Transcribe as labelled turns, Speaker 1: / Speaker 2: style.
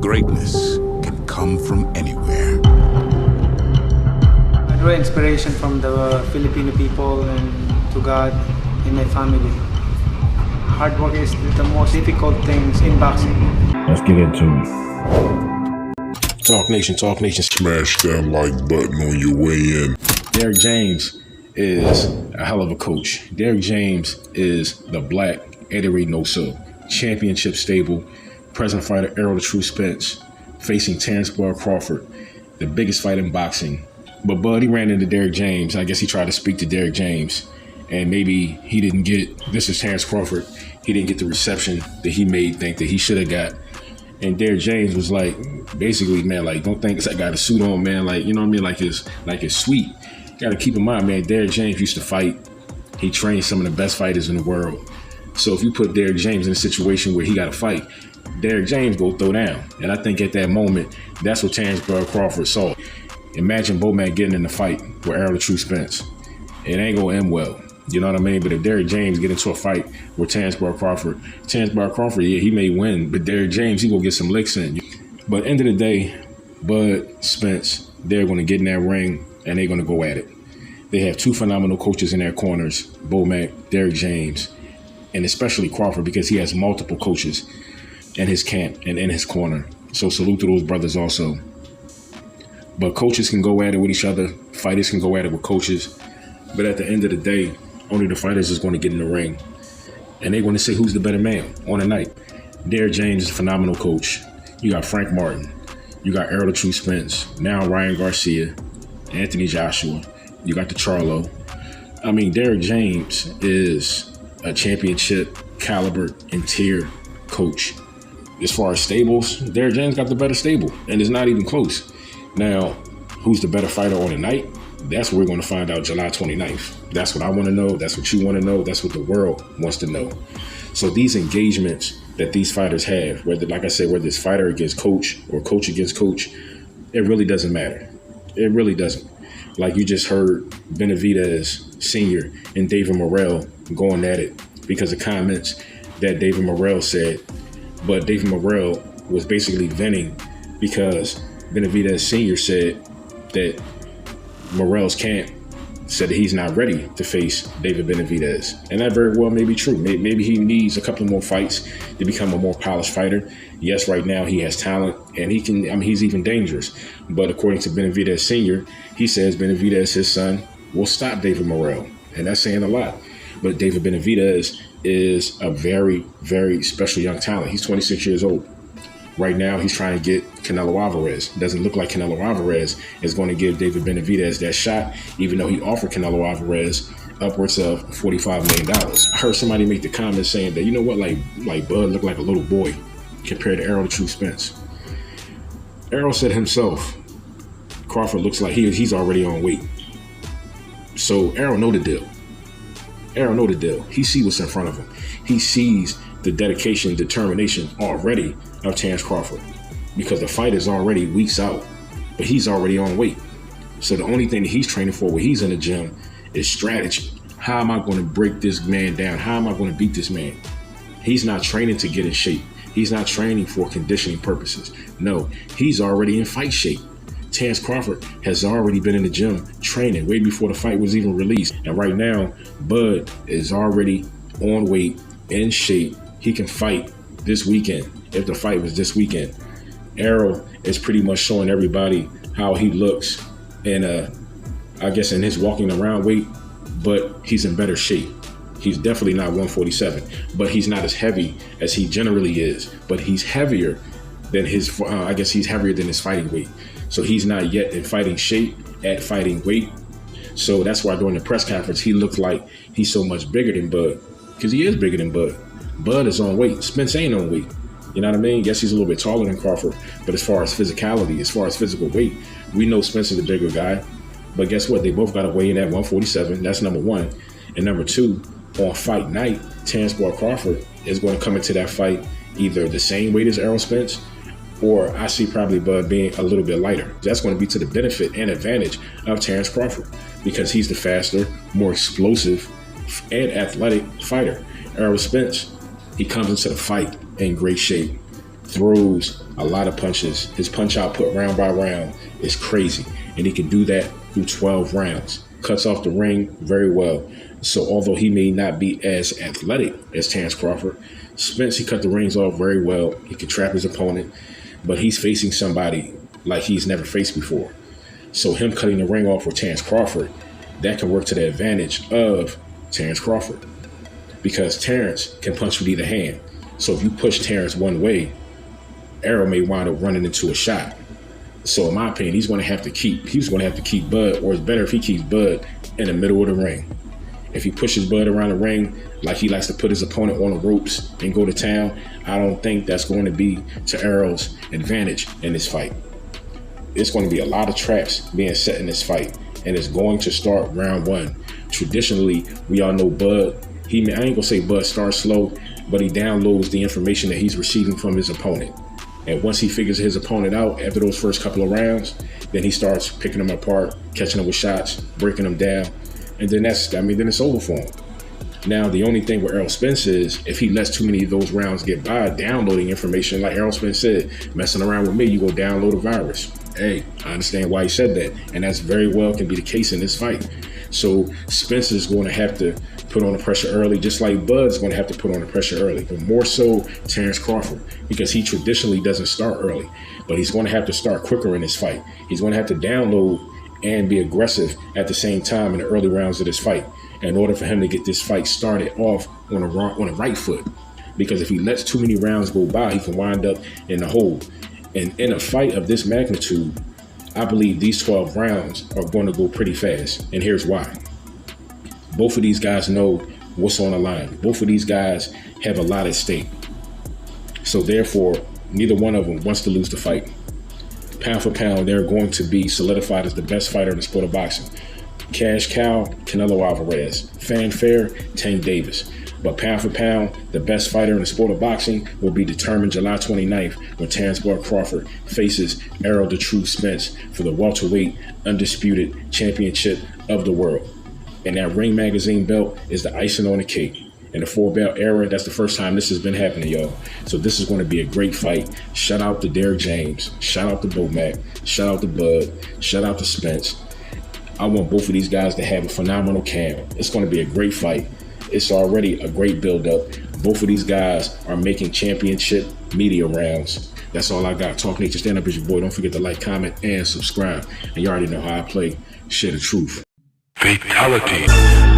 Speaker 1: Greatness can come from anywhere.
Speaker 2: I draw inspiration from the Filipino people and to God and my family. Hard work is the most difficult things in boxing.
Speaker 3: Let's get into it. Talk Nation.
Speaker 4: Smash that like button on your way in.
Speaker 3: Derrick James is a hell of a coach. Derrick James is the black Eddy REYNOSO, championship stable, present fighter Errol SPENCE, facing Terrence Bud Crawford, the biggest fight in boxing. But Bud, he ran into Derrick James. I guess he tried to speak to Derrick James, and maybe he didn't get, this is Terrence Crawford, he didn't get the reception that he may think that he should have got. And Derrick James was like, basically, man, like, don't think I got a suit on, man. Like, you know what I mean? Like it's sweet. Got to keep in mind, man, Derrick James used to fight. He trained some of the best fighters in the world. So if you put Derrick James in a situation where he got to fight, Derrick James go throw down. And I think at that moment, that's what Terrence Bud Crawford saw. Imagine Bomac getting in the fight with Errol SPENCE. It ain't going to end well. You know what I mean? But if Derrick James get into a fight with Terrence Bud Crawford, yeah, he may win, but Derrick James, he gonna get some licks in. But end of the day, Bud, Spence, they're gonna get in that ring and they're gonna go at it. They have two phenomenal coaches in their corners, Bomac, Derrick James, and especially Crawford, because he has multiple coaches in his camp and in his corner. So salute to those brothers also. But coaches can go at it with each other. Fighters can go at it with coaches. But at the end of the day, only the fighters is going to get in the ring. And they're going to say who's the better man on the night. Derrick James is a phenomenal coach. You got Frank Martin. You got Errol SPENCE. Now Ryan Garcia. Anthony Joshua. You got the Charlo. I mean, Derrick James is a championship caliber and tier coach. As far as stables, Derrick James got the better stable. And it's not even close. Now, who's the better fighter on the night? That's what we're going to find out July 29th. That's what I want to know. That's what you want to know. That's what the world wants to know. So these engagements that these fighters have, whether, like I said, whether it's fighter against coach or coach against coach, it really doesn't matter. It really doesn't. Like you just heard Benavidez Sr. and David Morrell going at it because of comments that David Morrell said. But David Morrell was basically venting because Benavidez Sr. said that Morrell's camp said that he's not ready to face David Benavidez. And that very well may be true. Maybe he needs a couple more fights to become a more polished fighter. Yes, right now he has talent and he can, I mean, he's even dangerous. But according to Benavidez Sr., he says Benavidez, his son, will stop David Morrell. And that's saying a lot. But David Benavidez is a very, very special young talent. He's 26 years old. Right now, he's trying to get Canelo Alvarez. Doesn't look like Canelo Alvarez is going to give David Benavidez that shot, even though he offered Canelo Alvarez upwards of $45 million. I heard somebody make the comment saying that, you know what, like Bud looked like a little boy compared to Errol SPENCE. Errol said himself, Crawford looks like he's already on weight. So Errol know the deal. Errol know the deal. He sees what's in front of him. He sees the dedication, determination already of Terrence Crawford, because the fight is already weeks out, but he's already on weight. So the only thing that he's training for when he's in the gym is strategy. How am I going to break this man down? How am I going to beat this man? He's not training to get in shape. He's not training for conditioning purposes. No, he's already in fight shape. Terrence Crawford has already been in the gym training way before the fight was even released. And right now, Bud is already on weight, in shape. He can fight this weekend if the fight was this weekend. Errol is pretty much showing everybody how he looks and I guess in his walking around weight, but he's in better shape. He's definitely not 147, but he's not as heavy as he generally is, but he's heavier than his, I guess he's heavier than his fighting weight. So he's not yet in fighting shape at fighting weight. So that's why during the press conference, he looked like he's so much bigger than Bud, because he is bigger than Bud. Bud is on weight. Spence ain't on weight. You know what I mean? Yes, he's a little bit taller than Crawford, but as far as physicality, as far as physical weight, we know Spence is the bigger guy. But guess what? They both got to weigh in at 147. That's number one. And number two, on fight night, Terrence Bud Crawford is going to come into that fight either the same weight as Errol Spence, or I see probably Bud being a little bit lighter. That's going to be to the benefit and advantage of Terrence Crawford because he's the faster, more explosive, and athletic fighter. Errol Spence, he comes into the fight in great shape. throws a lot of punches. His punch output round by round is crazy, and he can do that through 12 rounds. Cuts off the ring very well. So although he may not be as athletic as Terrence Crawford, Spence, he cut the rings off very well. He can trap his opponent, but he's facing somebody like he's never faced before. So him cutting the ring off with Terrence Crawford, that can work to the advantage of Terrence Crawford, because Terrence can punch with either hand. So if you push Terrence one way, Errol may wind up running into a shot. So in my opinion, he's going to have to keep Bud, or it's better if he keeps Bud in the middle of the ring. If he pushes Bud around the ring like he likes to put his opponent on the ropes and go to town, I don't think that's going to be to Errol's advantage in this fight. It's going to be a lot of traps being set in this fight, and it's going to start round one. Traditionally, we all know Bud, I ain't gonna say Bud starts slow, but he downloads the information that he's receiving from his opponent. And once he figures his opponent out after those first couple of rounds, then he starts picking them apart, catching them with shots, breaking them down. And then then it's over for him. Now, the only thing with Errol Spence is if he lets too many of those rounds get by downloading information, like Errol Spence said, messing around with me, you go download a virus. Hey, I understand why he said that. And that's very well can be the case in this fight. So Spence is going to have to put on the pressure early, just like Bud's going to have to put on the pressure early, but more so Terrence Crawford, because he traditionally doesn't start early, but he's going to have to start quicker in this fight. He's going to have to download and be aggressive at the same time in the early rounds of this fight in order for him to get this fight started off on a right foot. Because if he lets too many rounds go by, he can wind up in the hole. And in a fight of this magnitude, I believe these 12 rounds are going to go pretty fast. And here's why. Both of these guys know what's on the line. Both of these guys have a lot at stake. So therefore, neither one of them wants to lose the fight. Pound for pound, they're going to be solidified as the best fighter in the sport of boxing. Cash cow, Canelo Alvarez. Fanfare, Tank Davis. But pound for pound, the best fighter in the sport of boxing will be determined July 29th when Terrence Bud Crawford faces Errol "The Truth" Spence for the welterweight undisputed championship of the world. And that Ring Magazine belt is the icing on the cake. In the 4-belt era, that's the first time this has been happening, y'all. So this is going to be a great fight. Shout out to Derrick James. Shout out to Bomac. Shout out to Bud. Shout out to Spence. I want both of these guys to have a phenomenal camp. It's going to be a great fight. It's already a great build-up. Both of these guys are making championship media rounds. That's all I got. Talk Nature, stand up as your boy. Don't forget to like, comment, and subscribe. And you already know how I play. Share the truth.
Speaker 1: Fatality.